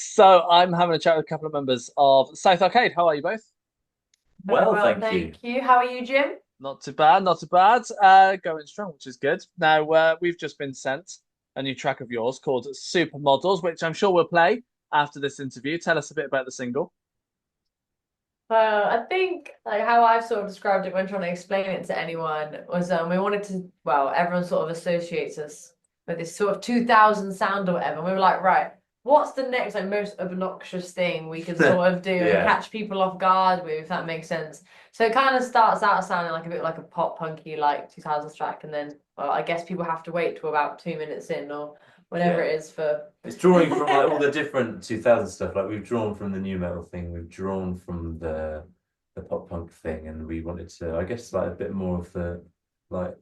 So I'm having a chat with a couple of members of South Arcade. How are you both? Very Well, well, thank you. thank you. How are you, Jim? Not too bad, not too bad. Going strong, which is good. Now we've just been sent a new track of yours called Supermodels, which I'm sure we'll play after this interview. Tell us a bit about the single. I think like how I've sort of described it when trying to explain it to anyone was we wanted to everyone sort of associates us with this sort of 2000 sound or whatever. And we were like, right, what's the next like most obnoxious thing we can sort of do and Yeah. catch people off guard with, if that makes sense. So it kind of starts out sounding like a bit like a pop punky like 2000s track, and then I guess people have to wait to about 2 minutes in or whatever Yeah. it is for. It's drawing from like all the different 2000 stuff. Like we've drawn from the new metal thing, we've drawn from the pop punk thing, and we wanted to, I guess, like a bit more of the like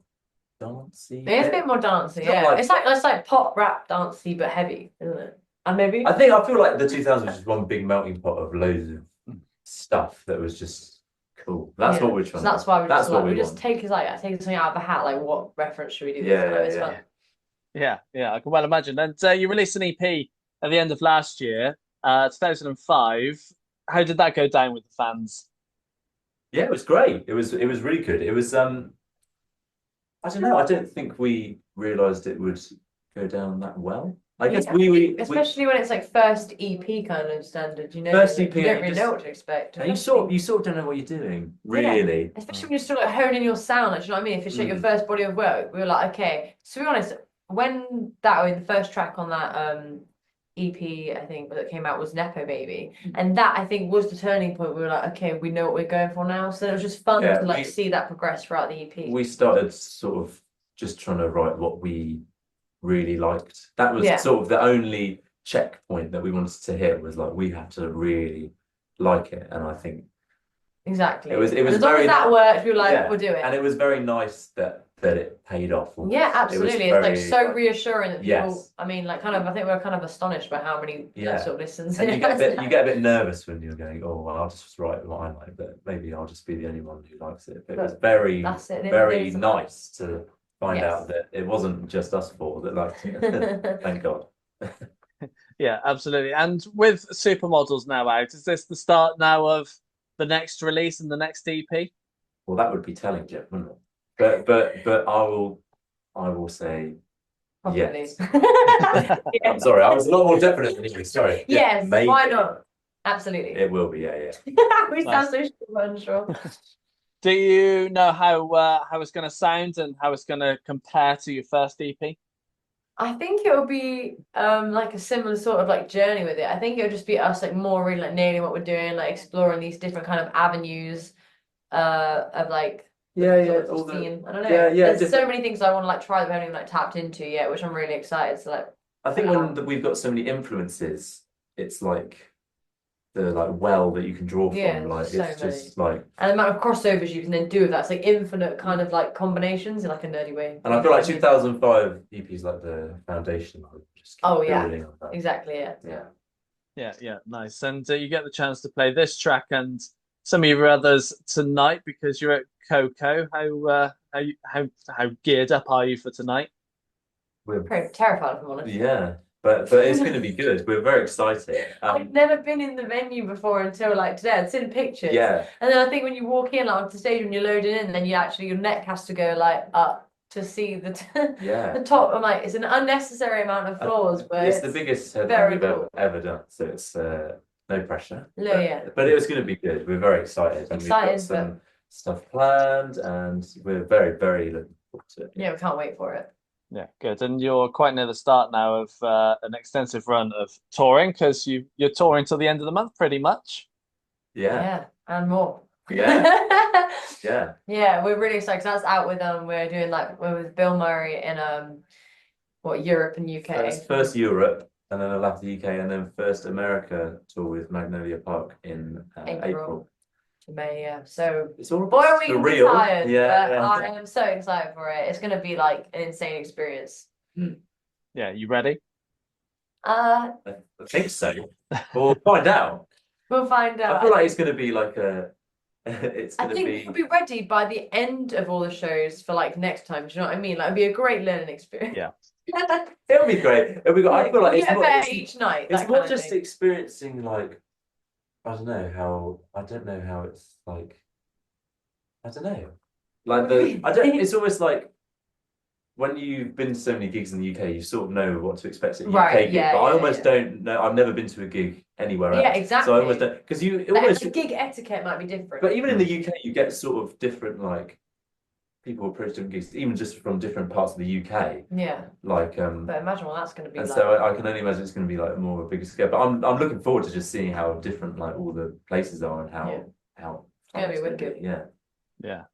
dancey It is a bit. bit more dancey, It's not yeah. like It's like pop rap dancey but heavy, isn't it? And maybe. I feel like the 2000s was just one big melting pot of loads of stuff that was just cool. That's Yeah. what we're So trying to. that's why we That's just what like we we just want. take something out of the hat, like what reference should we do this Yeah, time? yeah, It's yeah. fun. Yeah, I can well imagine. And you released an EP at the end of last year, 2005. How did that go down with the fans? Yeah, it was great. It was really good. It was I don't know. I don't think we realized it would go down that well. I guess Yeah. we Especially when it's like first EP kind of standard, first like, EP you and don't really know what to expect. and you sort of don't know what you're doing, Yeah. really. Especially when you're still like honing your sound, like, do you know what I mean? If it's like your Mm. first body of work, we were like, okay. So to be honest, when the first track on that EP, I think that came out was Nepo Baby, and that I think was the turning point. We were like, okay, we know what we're going for now. So it was just fun Yeah, to like see that progress throughout the EP. we started sort of just trying to write what we really liked. That was Yeah, sort of the only checkpoint that we wanted to hit was like we had to really like it, and I think exactly. it was And as long as very that worked, we were like, yeah, we'll do and it. it was very nice that it paid off Yeah, almost. It was absolutely. It's like very so reassuring that people, yes. I mean, like kind of, I think we are kind of astonished by how many Yeah. sort of listens And it you get a has bit now. nervous when you're going, oh well, I'll just write what I like, but maybe I'll just be the only one who likes it. But it was But very, that's it. very nice to find Yes. out that it wasn't just us four that liked it. Thank God. Yeah, absolutely. And with Supermodels now out, is this the start now of the next release and the next EP? Well, that would be telling, Jeff, wouldn't it? But I will say Probably. yes. Yeah. I'm sorry, I was a lot more definite than you. Sorry. Yeah, Yes, maybe why not? Absolutely. it will be. Yeah, yeah. We Nice. sound so sure but unsure. Do you know how it's going to sound and how it's going to compare to your first EP? I think it will be like a similar sort of like journey with it. I think it'll just be us like more really like nailing what we're doing, like exploring these different kind of avenues of like Yeah, the yeah. sort All of the scene. I don't know. yeah, yeah. There's so many things I want to like try that we haven't even like tapped into yet, which I'm really excited to like I think figure out. when we've got so many influences, it's like the like well that you can draw Yeah, from. Like so it's many. just like, And the amount of crossovers you can then do with that. It's like infinite kind of like combinations in like a nerdy way. and I feel like 2005 EP is like the foundation. Of just keep Oh yeah, building on that. exactly. Yeah. Yeah. Yeah, nice. And you get the chance to play this track and some of your others tonight because you're at Coco. How geared up are you for tonight? We're Pretty terrified if I'm honest. yeah, but it's going to be good. We're very excited. I've never been in the venue before until like today. I'd seen pictures. Yeah, And then I think when you walk in like onto stage when you're loading in, then you actually your neck has to go like up to see yeah. the top. I'm like, it's an unnecessary amount of floors, but It's the biggest headline very we've cool. ever done, so it's no pressure. No, yeah. But it was going to be good. We're very excited, and we've got Excited, some stuff planned, and we're very, very looking forward to it. Yeah, we can't wait for it. Yeah, good. And you're quite near the start now of an extensive run of touring because you're touring till the end of the month, pretty much. Yeah, Yeah, and more. yeah, yeah. Yeah, we're really excited 'cause that's out with we're with Bill Murray in what Europe and UK. First Europe, and then I'll have the UK, and then first America tour with Magnolia Park in April. To May, yeah. So It's all boy, are we gonna be surreal. tired, Yeah, but yeah. I am so excited for it. It's gonna be like an insane experience. Yeah, you ready? Uh, I think so. We'll find out. we'll find I out. feel like it's going to be like a. It's I going to think be. we'll be ready by the end of all the shows for like next time. Do you know what I mean? Like it'll be a great learning experience. Yeah. It'll be great. It'll be. I feel like We it's get more. better each night. It's That more kind of just thing. experiencing like I don't know how. I don't know how it's like. I don't know. Like What do you the. I don't. mean? It's almost like when you've been to so many gigs in the UK, you sort of know what to expect at a Right, UK gig. yeah, But I yeah, almost yeah. don't know. I've never been to a gig anywhere Yeah, else, so I almost exactly. don't. Because you Like, almost. the gig etiquette might be different. But even in the UK, you get sort of different like people approach different gigs, even just from different parts of the UK. Yeah. Like But imagine what that's going to be and like. so I can only imagine it's going to be like more of a bigger scale. But I'm looking forward to just seeing how different like all the places are and Yeah. how It's gonna be gonna wicked. Yeah.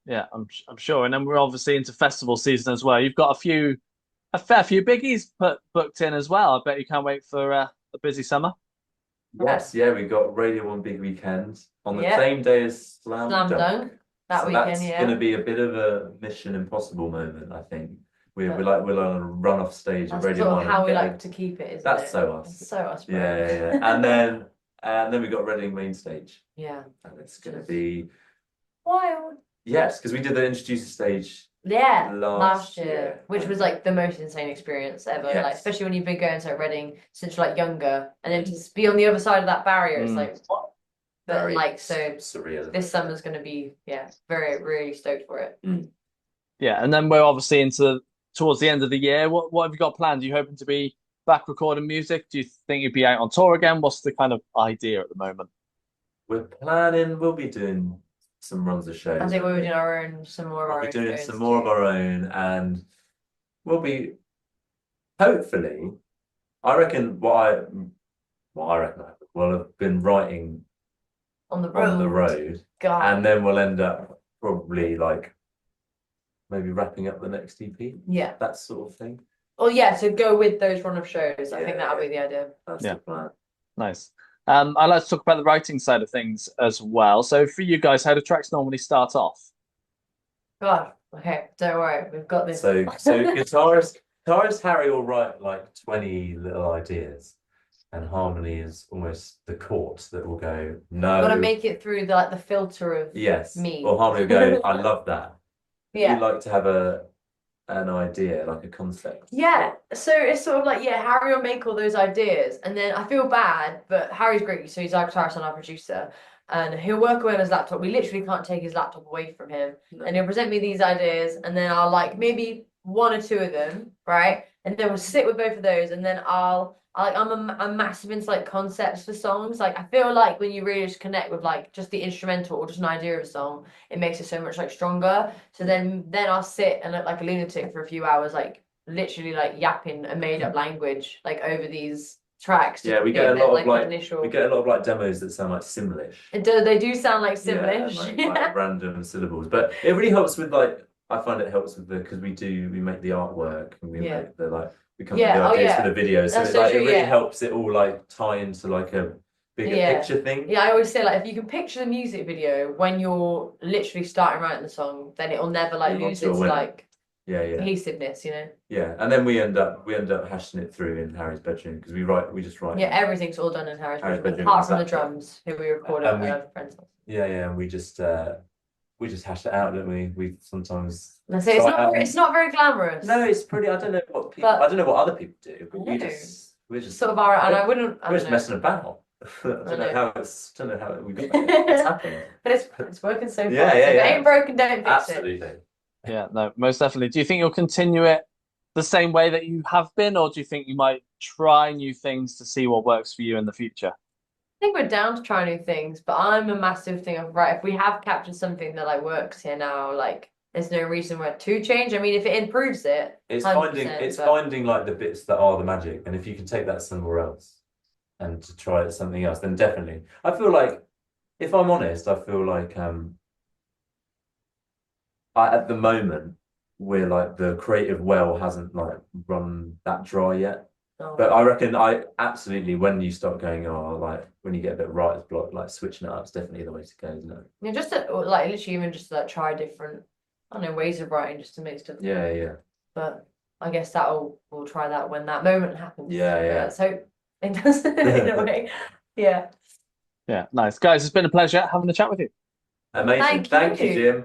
Yeah, I'm sure. And then we're obviously into festival season as well. You've got a fair few biggies booked in as well. I bet you can't wait for a busy summer. Yes, yeah, we got Radio One Big Weekend on the Yeah. same day as Slam Slam Dunk. dunk that So weekend, that's yeah. going to be a bit of a Mission Impossible moment, I think. But We're on a run off stage at that's Radio sort One of and how we get like to keep it, isn't that's it? so us. It's so us, bro. Yeah. And then we got Reading main stage, Yeah. and it's going to be Wild. yes, because we did the introducer stage Yeah, last year, year, which was like the most insane experience ever. Like, Yes. especially when you've been going to Reading since you're like younger, and then to be on the other side of that barrier, it's Mm. like what? But very like, so surreal. this summer's gonna be, yeah, very really stoked for it. Yeah, and then we're obviously into towards the end of the year. What have you got planned? Are you hoping to be back recording music? Do you think you'd be out on tour again? What's the kind of idea at the moment? We're planning. We'll be doing some runs of shows. I think we were doing our own, some more of We'll our be own doing shows some more of too. our own, and we'll be hopefully. I reckon what I reckon we'll have been writing On the on the road. road, God. and then we'll end up probably like maybe wrapping up the next EP, Yeah. that sort of thing. Well, yeah, to go with those run of shows. I think Yeah, that'll be the idea. That's Yeah. the plan. Nice. I'd like to talk about the writing side of things as well. So for you guys, how do tracks normally start off? God, okay, don't worry, we've got this. So guitarist Harry will write like 20 little ideas, and harmony is almost the chord that will go, no. Gotta make it through the filter of Yes. me. Or harmony will go, I love that. Yeah. You like to have an idea, like a concept. Yeah, so it's sort of like, yeah, Harry will make all those ideas, and then I feel bad, but Harry's great, so he's our guitarist and our producer, and he'll work away on his laptop. We literally can't take his laptop away from him, and he'll present me these ideas, and then I'll like maybe one or two of them, right? And then we'll sit with both of those, and then I'm massive into like concepts for songs. Like I feel like when you really just connect with like just the instrumental or just an idea of a song, it makes it so much like stronger. So then I'll sit and look like a lunatic for a few hours, like literally like yapping a made up language like over these tracks. Yeah, we get a lot of like initial. we get a lot of like demos that sound like Simlish. They do sound like Yeah, Simlish. like random syllables, but it really helps with like I find it helps with because we make the artwork and we make the like we come up with the ideas for the videos, so That's it, so like true, it really yeah. helps it all like tie into like a bigger picture thing. Yeah, I always say like if you can picture the music video when you're literally starting writing the song, then it'll never like lose its like cohesiveness, you know. Yeah, and then we end up hashing it through in Harry's bedroom because we just write. Yeah, everything's all done in Harry's bedroom, bedroom, apart from the drums, who we record at our friend's house. Yeah, and we just hash it out, don't we? We sometimes. And I say it's not very glamorous. No, it's pretty. I don't know what people. I don't know what other people do, but we're just sort of our. And I wouldn't. We're just messing about. I don't know how we got there. It's happening. But it's working so far. Yeah. If it ain't broken, don't fix Absolutely. it. Yeah, no, most definitely. Do you think you'll continue it the same way that you have been, or do you think you might try new things to see what works for you in the future? I think we're down to try new things, but I'm a massive thing of right. If we have captured something that like works here now, like there's no reason why to change. I mean, if it improves it, it's 100%, finding like the bits that are the magic, and if you can take that somewhere else and to try it something else, then definitely. I feel like, if I'm honest, I feel like at the moment we're like the creative well hasn't like run that dry yet. But I reckon absolutely when you start going, like when you get a bit of writer's block, like switching it up is definitely the way to go, isn't it? Yeah, just to, like literally even just to like try different, I don't know, ways of writing just to make stuff. Yeah. But I guess we'll try that when that moment happens. Yeah. So it does in a way. Yeah. Yeah, nice. Guys, it's been a pleasure having a chat with you. Amazing. Thank you, Jim.